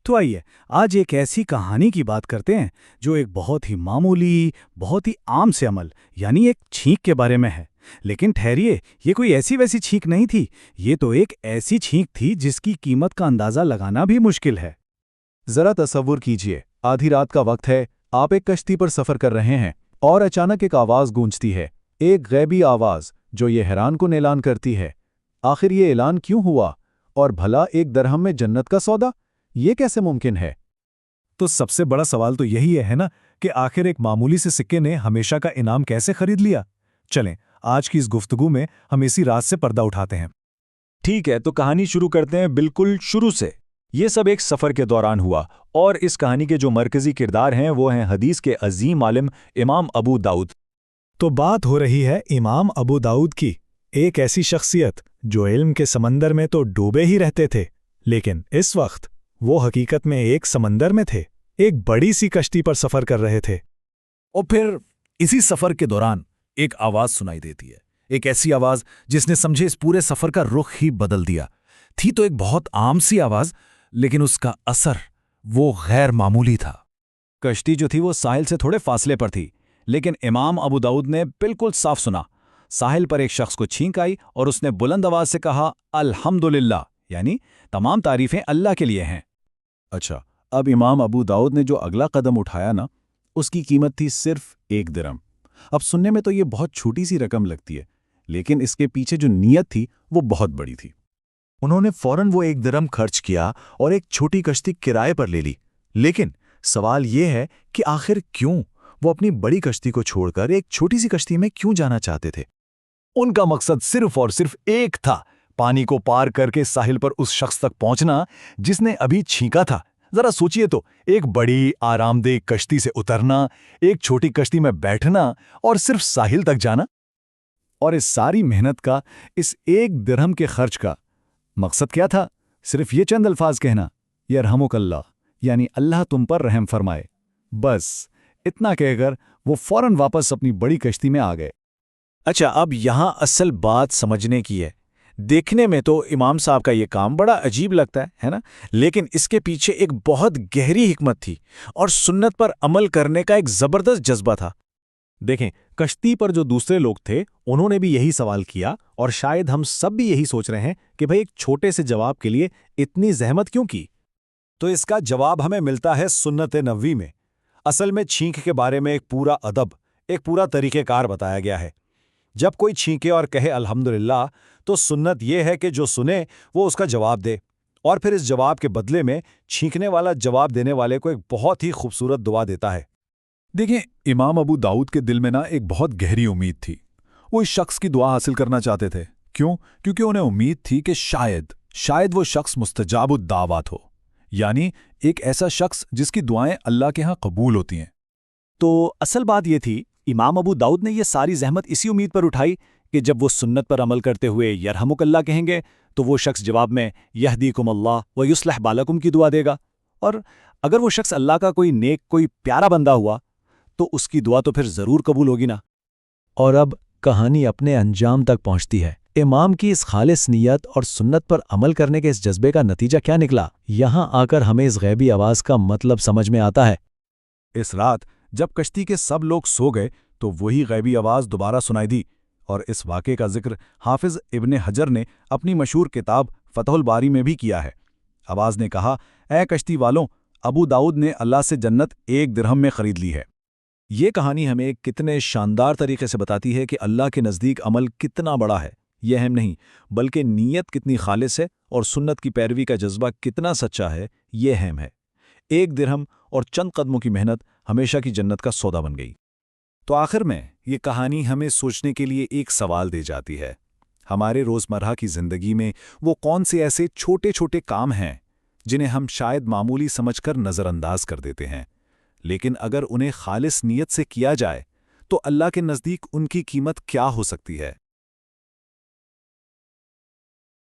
تو آئیے آج ایک ایسی کہانی کی بات کرتے ہیں جو ایک بہت ہی معمولی، بہت ہی عام سے عمل یعنی ایک چھینک کے بارے میں ہے۔ لیکن ٹھہریے، یہ کوئی ایسی ویسی چھینک نہیں تھی، یہ تو ایک ایسی چھینک تھی جس کی قیمت کا اندازہ لگانا بھی مشکل ہے۔ ذرا تصور کیجئے، آدھی رات کا وقت ہے، آپ ایک کشتی پر سفر کر رہے ہیں اور اچانک ایک آواز گونجتی ہے، ایک غیبی آواز جو یہ حیران کن اعلان کرتی ہے۔ آخر یہ اعلان کیوں ہوا؟ اور بھلا 1 درہم میں جنت کا سودا؟ یہ کیسے ممکن ہے؟ تو سب سے بڑا سوال تو یہی ہے نا کہ آخر ایک معمولی سے سکے نے ہمیشہ کا انعام کیسے خرید لیا؟ چلیں آج کی اس گفتگو میں ہم اسی راز سے پردہ اٹھاتے ہیں۔ ٹھیک ہے، تو کہانی شروع کرتے ہیں بالکل شروع سے۔ یہ سب ایک سفر کے دوران ہوا اور اس کہانی کے جو مرکزی کردار ہیں وہ ہیں حدیث کے عظیم عالم امام ابو داؤد۔ تو بات ہو رہی ہے امام ابو داؤد کی، ایک ایسی شخصیت جو علم کے سمندر میں تو ڈوبے ہی رہتے تھے، لیکن اس وقت وہ حقیقت میں ایک سمندر میں تھے، ایک بڑی سی کشتی پر سفر کر رہے تھے۔ اور پھر اسی سفر کے دوران ایک آواز سنائی دیتی ہے، ایک ایسی آواز جس نے سمجھے اس پورے سفر کا رخ ہی بدل دیا۔ تھی تو ایک بہت عام سی آواز، لیکن اس کا اثر وہ غیر معمولی تھا۔ کشتی جو تھی وہ ساحل سے تھوڑے فاصلے پر تھی، لیکن امام ابو داؤد نے بالکل صاف سنا۔ ساحل پر ایک شخص کو چھینک آئی اور اس نے بلند آواز سے کہا، الحمدللہ، یعنی تمام تعریفیں اللہ کے لیے ہیں۔ اچھا، اب امام ابو داؤد نے جو اگلا قدم اٹھایا نا، اس کی قیمت تھی صرف 1 درہم۔ اب سننے میں تو یہ بہت چھوٹی سی رقم لگتی ہے، لیکن اس کے پیچھے جو نیت تھی وہ بہت بڑی تھی۔ انہوں نے فوراً وہ 1 درہم خرچ کیا اور ایک چھوٹی کشتی کرائے پر لے لی۔ لیکن سوال یہ ہے کہ آخر کیوں وہ اپنی بڑی کشتی کو چھوڑ کر ایک چھوٹی سی کشتی میں کیوں جانا چاہتے تھے؟ ان کا مقصد صرف اور صرف ایک تھا، پانی کو پار کر کے ساحل پر اس شخص تک پہنچنا جس نے ابھی چھینکا تھا۔ ذرا سوچئے تو، ایک بڑی آرام دہ کشتی سے اترنا، ایک چھوٹی کشتی میں بیٹھنا اور صرف ساحل تک جانا۔ اور اس ساری محنت کا، اس 1 درہم کے خرچ کا مقصد کیا تھا؟ صرف یہ چند الفاظ کہنا، یرحمک اللہ، یعنی اللہ تم پر رحم فرمائے۔ بس اتنا کہہ کر وہ فوراً واپس اپنی بڑی کشتی میں آ گئے۔ اچھا، اب یہاں اصل بات سمجھنے کی ہے۔ دیکھنے میں تو امام صاحب کا یہ کام بڑا عجیب لگتا ہے نا؟ لیکن اس کے پیچھے ایک بہت گہری حکمت تھی اور سنت پر عمل کرنے کا ایک زبردست جذبہ تھا۔ دیکھیں، کشتی پر جو دوسرے لوگ تھے انہوں نے بھی یہی سوال کیا، اور شاید ہم سب بھی یہی سوچ رہے ہیں کہ بھئی ایک چھوٹے سے جواب کے لیے اتنی زحمت کیوں کی؟ تو اس کا جواب ہمیں ملتا ہے سنت نبوی میں۔ اصل میں چھینک کے بارے میں ایک پورا ادب، ایک پورا طریقہ کار بتایا گیا ہے۔ جب کوئی چھینکے اور کہے الحمدللہ، تو سنت یہ ہے کہ جو سنے وہ اس کا جواب دے، اور پھر اس جواب کے بدلے میں چھینکنے والا جواب دینے والے کو ایک بہت ہی خوبصورت دعا دیتا ہے۔ دیکھیں، امام ابو داؤد کے دل میں نا ایک بہت گہری امید تھی۔ وہ اس شخص کی دعا حاصل کرنا چاہتے تھے۔ کیوں؟ کیونکہ انہیں امید تھی کہ شاید وہ شخص مستجاب الدعوات ہو، یعنی ایک ایسا شخص جس کی دعائیں اللہ کے ہاں قبول ہوتی ہیں۔ تو اصل بات یہ تھی، امام ابو داؤد نے یہ ساری زحمت اسی امید پر اٹھائی کہ جب وہ سنت پر عمل کرتے ہوئے یرحمک اللہ کہیں گے تو وہ شخص جواب میں یہدیکم اللہ و یصلح بالکم کی دعا دے گا، اور اگر وہ شخص اللہ کا کوئی نیک، کوئی پیارا بندہ ہوا تو اس کی دعا تو پھر ضرور قبول ہوگی نا۔ اور اب کہانی اپنے انجام تک پہنچتی ہے۔ امام کی اس خالص نیت اور سنت پر عمل کرنے کے اس جذبے کا نتیجہ کیا نکلا؟ یہاں آ کر ہمیں اس غیبی آواز کا مطلب سمجھ میں آتا ہے۔ اس رات جب کشتی کے سب لوگ سو گئے تو وہی غیبی آواز دوبارہ سنائی دی، اور اس واقعے کا ذکر حافظ ابن حجر نے اپنی مشہور کتاب فتح الباری میں بھی کیا ہے۔ آواز نے کہا، اے کشتی والوں، ابو داؤد نے اللہ سے جنت 1 درہم میں خرید لی ہے۔ یہ کہانی ہمیں کتنے شاندار طریقے سے بتاتی ہے کہ اللہ کے نزدیک عمل کتنا بڑا ہے۔ یہ اہم نہیں، بلکہ نیت کتنی خالص ہے اور سنت کی پیروی کا جذبہ کتنا سچا ہے، یہ اہم ہے۔ 1 درہم اور چند قدموں کی محنت ہمیشہ کی جنت کا سودا بن گئی۔ تو آخر میں یہ کہانی ہمیں سوچنے کے لیے ایک سوال دے جاتی ہے۔ ہمارے روزمرہ کی زندگی میں وہ کون سے ایسے چھوٹے چھوٹے کام ہیں جنہیں ہم شاید معمولی سمجھ کر نظر انداز کر دیتے ہیں، لیکن اگر انہیں خالص نیت سے کیا جائے تو اللہ کے نزدیک ان کی قیمت کیا ہو سکتی ہے؟